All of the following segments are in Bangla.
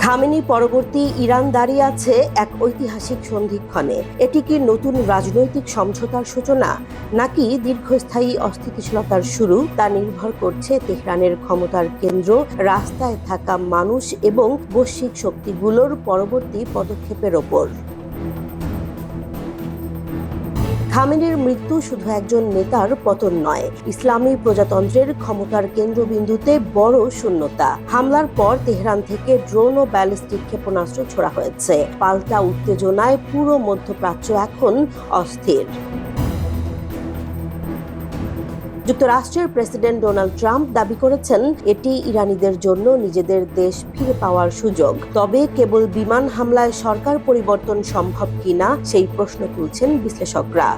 খামেনি পরবর্তী ইরান দাঁড়িয়ে আছে এক ঐতিহাসিক সন্ধিক্ষণে। এটি কি নতুন রাজনৈতিক সমঝোতার সূচনা নাকি দীর্ঘস্থায়ী অস্থিতিশীলতার শুরু, তা নির্ভর করছে তেহরানের ক্ষমতার কেন্দ্র, রাস্তায় থাকা মানুষ এবং বৈশ্বিক শক্তিগুলোর পরবর্তী পদক্ষেপের ওপর। খামেনির মৃত্যু শুধু একজন নেতার পতন নয়, ইসলামী প্রজাতন্ত্রের ক্ষমতার কেন্দ্রবিন্দুতে বড় শূন্যতা। হামলার পর তেহরান থেকে ড্রোন ও ব্যালিস্টিক ক্ষেপণাস্ত্র ছোড়া হয়েছে। পাল্টা উত্তেজনায় পুরো মধ্যপ্রাচ্য এখন অস্থির। যুক্তরাষ্ট্রের প্রেসিডেন্ট ডোনাল্ড ট্রাম্প দাবি করেছেন এটি ইরানিদের জন্য নিজেদের দেশ ফিরে পাওয়ার সুযোগ। তবে কেবল বিমান হামলায় সরকার পরিবর্তন সম্ভব কিনা সেই প্রশ্ন তুলছেন বিশ্লেষকরা।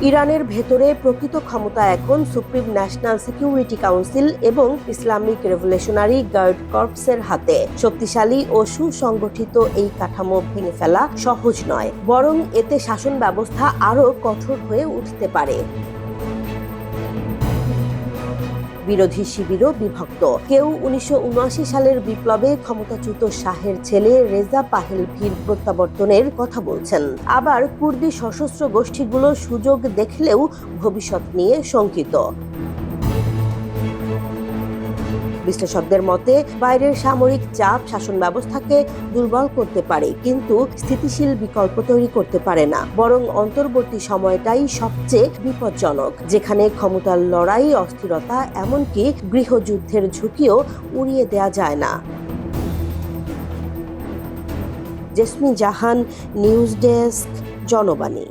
ইরানের ভেতরে প্রকৃত ক্ষমতা এখন সুপ্রিম ন্যাশনাল সিকিউরিটি কাউন্সিল এবং ইসলামিক রেভলিউশনারি গার্ড কর্পসের হাতে। শক্তিশালী ও সুসংগঠিত এই কাঠামো ভেঙে ফেলা সহজ নয়, বরং এতে শাসন ব্যবস্থা আরও কঠোর হয়ে উঠতে পারে। বিরোধী শিবিরও বিভক্ত। কেউ 1979 সালের বিপ্লবে ক্ষমতাচ্যুত শাহের ছেলে রেজা পাহেলভির প্রত্যাবর্তনের কথা বলছেন। আবার কুর্দি সশস্ত্র গোষ্ঠীগুলো সুযোগ দেখলেও ভবিষ্যৎ নিয়ে শঙ্কিত। বিশ্লেষকদের মতে বাইরের সামরিক চাপ শাসন ব্যবস্থাকে দুর্বল করতে পারে, কিন্তু স্থিতিশীল বিকল্প তৈরি করতে পারে না। বরং অন্তর্বর্তী সময়টাই সবচেয়ে বিপজ্জনক, যেখানে ক্ষমতার লড়াই, অস্থিরতা, এমনকি গৃহযুদ্ধের ঝুঁকিও উড়িয়ে দেয়া যায় না। জেসমিন জাহান, নিউজ ডেস্ক, জনবাণী।